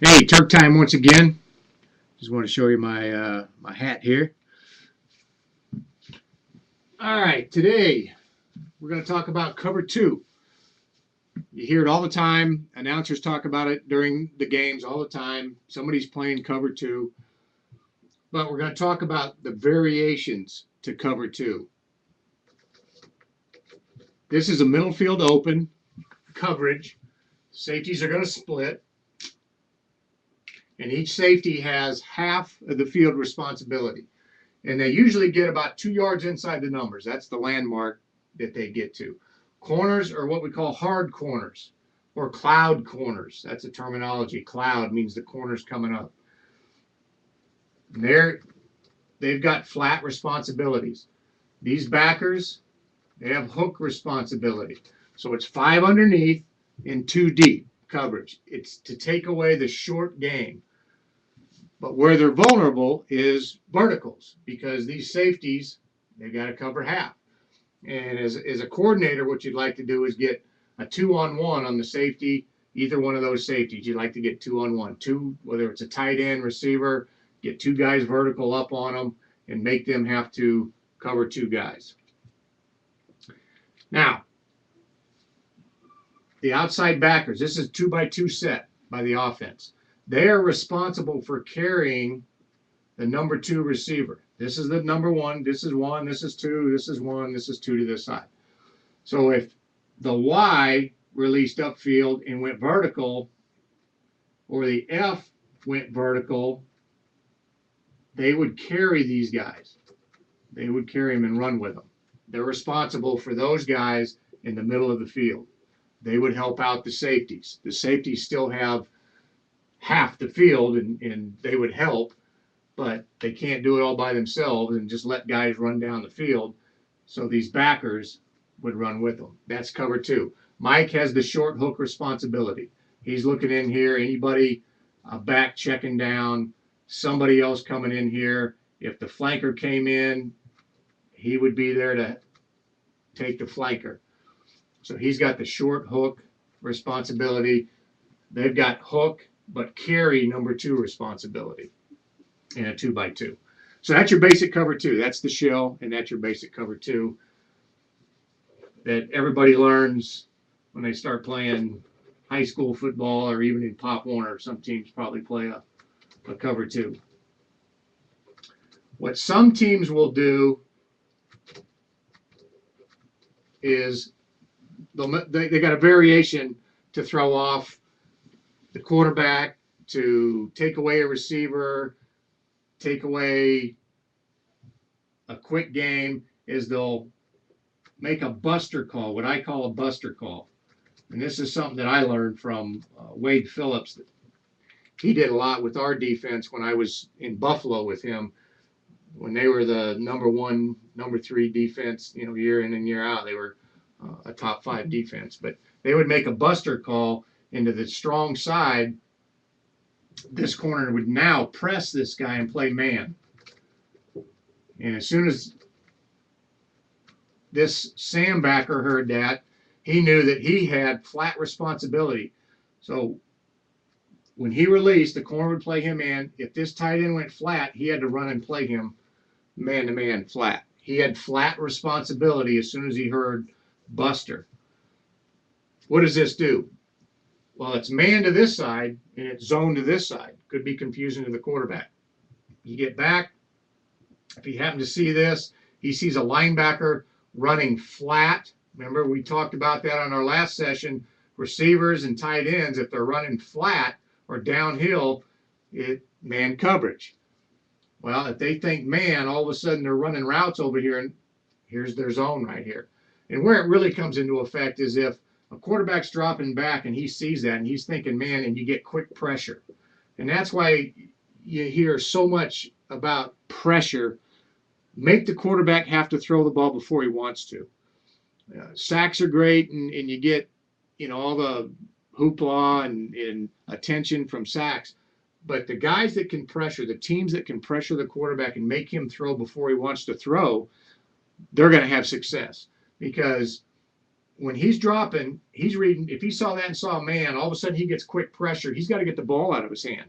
Hey, Turk time once again. Just want to show you my hat here. All right, today we're going to talk about cover two. You hear it all the time. Announcers talk about it during the games all the time. Somebody's playing cover two, but we're going to talk about the variations to cover two. This is a middle field open coverage. Safeties are going to split, and each safety has half of the field responsibility. And they usually get about 2 yards inside the numbers. That's the landmark that they get to. Corners are what we call hard corners or cloud corners. That's a terminology. Cloud means the corner's coming up. They've got flat responsibilities. These backers, they have hook responsibility. So it's 5 underneath and 2 deep coverage. It's to take away the short game. But where they're vulnerable is verticals, because these safeties, they've got to cover half. And as a coordinator, what you'd like to do is get a 2-on-1 on the safety, either one of those safeties. You'd like to get 2-on-1. Two, whether it's a tight end, receiver, get 2 guys vertical up on them and make them have to cover 2 guys. Now, the outside backers, this is 2-by-2 set by the offense. They are responsible for carrying the number 2 receiver. This is the number 1, this is 1, this is 2, this is 1, this is 2 to this side. So if the Y released upfield and went vertical, or the F went vertical, they would carry these guys. They would carry them and run with them. They're responsible for those guys in the middle of the field. They would help out the safeties. The safeties still have half the field, and they would help, but they can't do it all by themselves and just let guys run down the field. So these backers would run with them. That's cover 2. Mike has the short hook responsibility. He's looking in here. Anybody back checking down, somebody else coming in here. If the flanker came in, he would be there to take the flanker. So he's got the short hook responsibility. They've got hook but carry number 2 responsibility in a 2-by-2. So that's your basic cover 2. That's the shell, and that's your basic cover 2 that everybody learns when they start playing high school football, or even in Pop Warner. Some teams probably play a cover 2. What some teams will do is they got a variation to throw off the quarterback, to take away a receiver, take away a quick game, is they'll make a buster call, what I call a buster call. And this is something that I learned from Wade Phillips. He did a lot with our defense when I was in Buffalo with him, when they were the number 1, number 3 defense, year in and year out. They were a top 5 defense. But they would make a buster call into the strong side. This corner would now press this guy and play man. And as soon as this Sam backer heard that, he knew that he had flat responsibility. So when he released, the corner would play him in. If this tight end went flat, he had to run and play him man-to-man flat. He had flat responsibility as soon as he heard buster. What does this do? Well, it's man to this side, and it's zone to this side. Could be confusing to the quarterback. You get back, if he happened to see this, he sees a linebacker running flat. Remember, we talked about that on our last session. Receivers and tight ends, if they're running flat or downhill, man coverage. Well, if they think man, all of a sudden they're running routes over here, and here's their zone right here. And where it really comes into effect is if a quarterback's dropping back and he sees that and he's thinking man, and you get quick pressure. And that's why you hear so much about pressure. Make the quarterback have to throw the ball before he wants to. Sacks are great, and you get all the hoopla and attention from sacks. But the guys that can pressure, the teams that can pressure the quarterback and make him throw before he wants to throw, they're going to have success. Because when he's dropping, he's reading. If he saw that and saw a man, all of a sudden he gets quick pressure. He's got to get the ball out of his hand.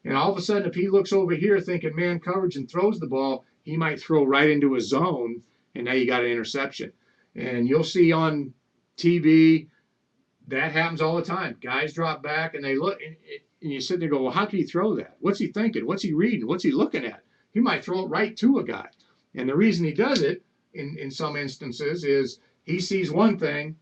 And all of a sudden, if he looks over here thinking man coverage and throws the ball, he might throw right into a zone, and now you got an interception. And you'll see on TV that happens all the time. Guys drop back and they look, and you sit there and go, well, how can he throw that? What's he thinking? What's he reading? What's he looking at? He might throw it right to a guy. And the reason he does it in some instances is he sees one thing,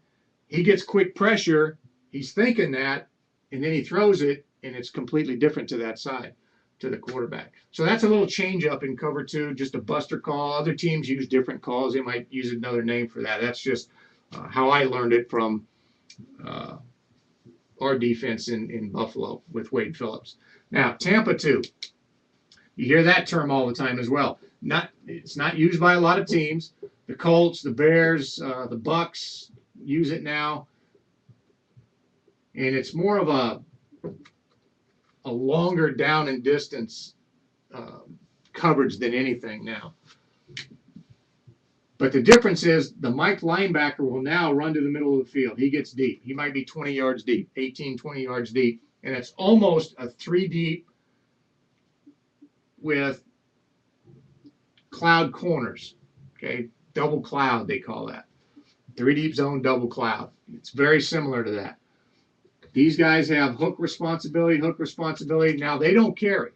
he gets quick pressure, he's thinking that, and then he throws it, and it's completely different to that side, to the quarterback. So that's a little change up in cover two, just a buster call. Other teams use different calls. They might use another name for that. That's just how I learned it from our defense in Buffalo with Wade Phillips. Now, Tampa 2. You hear that term all the time as well. It's not used by a lot of teams. The Colts, the Bears, the Bucks use it now. And it's more of a longer down and distance coverage than anything now. But the difference is the Mike linebacker will now run to the middle of the field. He gets deep. He might be 20 yards deep, 18, 20 yards deep. And it's almost a 3 deep with cloud corners. Okay, double cloud they call that. 3 deep zone, double cloud. It's very similar to that. These guys have hook responsibility. Now they don't carry.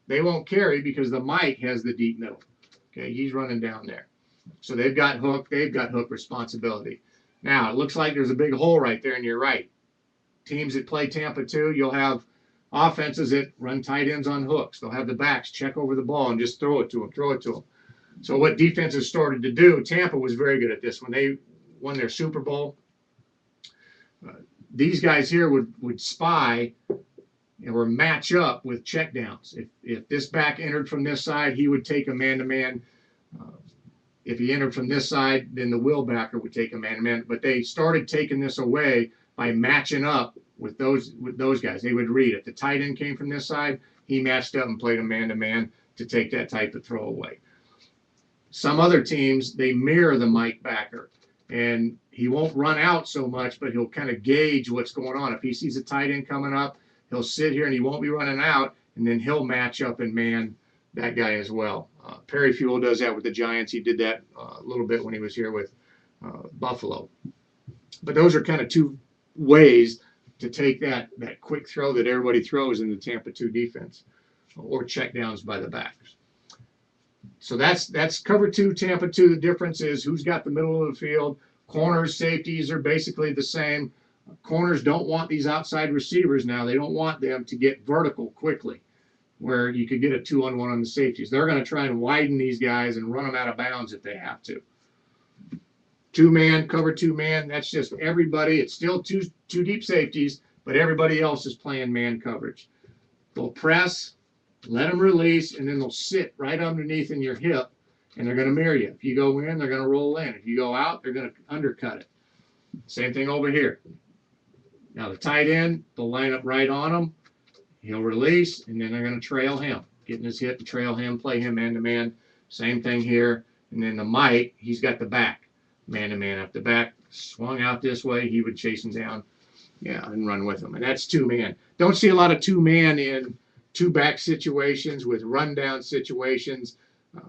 They won't carry because the Mike has the deep middle. Okay, he's running down there. So they've got hook responsibility. Now, it looks like there's a big hole right there, and you're right. Teams that play Tampa 2, you'll have offenses that run tight ends on hooks. They'll have the backs check over the ball and just throw it to them. So what defenses started to do, Tampa was very good at this. When they won their Super Bowl, these guys here would spy or match up with checkdowns. If this back entered from this side, he would take a man-to-man. If he entered from this side, then the will backer would take a man-to-man. But they started taking this away by matching up with those guys. They would read. If the tight end came from this side, he matched up and played a man-to-man to take that type of throw away. Some other teams, they mirror the Mike backer. And he won't run out so much, but he'll kind of gauge what's going on. If he sees a tight end coming up, he'll sit here and he won't be running out, and then he'll match up and man that guy as well. Perry Fuel does that with the Giants. He did that a little bit when he was here with Buffalo. But those are kind of 2 ways to take that quick throw that everybody throws in the Tampa 2 defense, or check downs by the backs. So that's cover 2, Tampa 2. The difference is who's got the middle of the field. Corners, safeties are basically the same. Corners don't want these outside receivers now. They don't want them to get vertical quickly, where you could get a 2-on-1 on the safeties. They're going to try and widen these guys and run them out of bounds if they have to. 2-man, cover 2-man, that's just everybody. It's still two deep safeties, but everybody else is playing man coverage. They'll press, let them release, and then they'll sit right underneath in your hip, and they're going to mirror you. If you go in, they're going to roll in. If you go out, they're going to undercut it. Same thing over here. Now the tight end, they'll line up right on him. He'll release, and then they're going to trail him. Get in his hip and trail him, play him man-to-man. Same thing here. And then the Mike, he's got the back. Man-to-man up the back. Swung out this way, he would chase him down, and run with him. And that's 2-man. Don't see a lot of 2-man in 2-back situations with rundown situations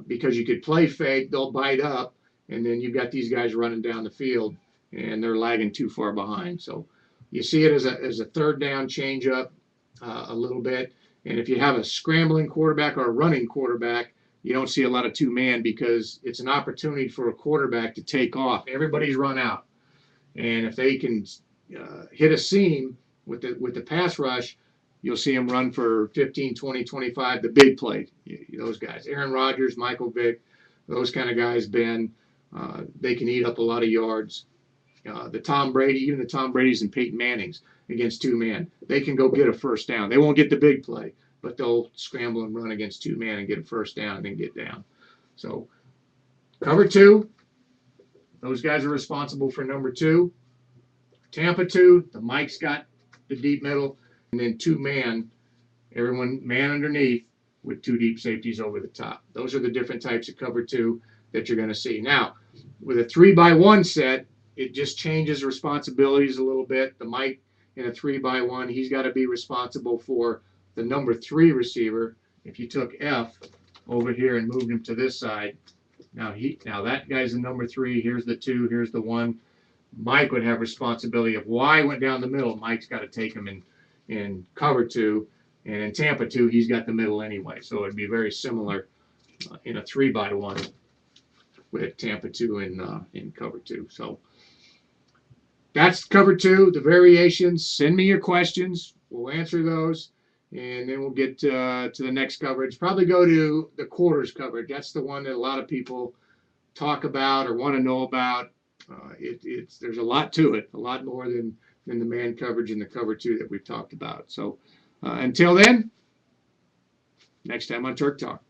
because you could play fake, they'll bite up, and then you've got these guys running down the field, and they're lagging too far behind. So you see it as a 3rd down change up a little bit. And if you have a scrambling quarterback or a running quarterback, you don't see a lot of 2-man because it's an opportunity for a quarterback to take off. Everybody's run out. And if they can hit a seam with the pass rush, you'll see them run for 15, 20, 25, the big play. Those guys, Aaron Rodgers, Michael Vick, those kind of guys, Ben, they can eat up a lot of yards. The Tom Brady, even the Tom Brady's and Peyton Mannings against 2-man, they can go get a 1st down. They won't get the big play, but they'll scramble and run against 2-man and get a 1st down and then get down. So cover 2, those guys are responsible for number 2. Tampa 2, the Mike's got the deep middle, and then 2-man, everyone man underneath with 2 deep safeties over the top. Those are the different types of cover 2 that you're going to see. Now, with a 3-by-1 set, it just changes responsibilities a little bit. The Mike in a 3-by-1, he's got to be responsible for the number 3 receiver. If you took F over here and moved him to this side, now that guy's the number 3. Here's the 2. Here's the 1. Mike would have responsibility. If Y went down the middle, Mike's got to take him in cover 2, and in Tampa 2, he's got the middle anyway. So it'd be very similar in a 3-by-1 with Tampa 2 in cover 2. So that's cover 2. The variations. Send me your questions. We'll answer those, and then we'll get to the next coverage. Probably go to the quarters coverage. That's the one that a lot of people talk about or want to know about. There's a lot to it, a lot more than the man coverage and the cover 2 that we've talked about. So until then, next time on Turk Talk.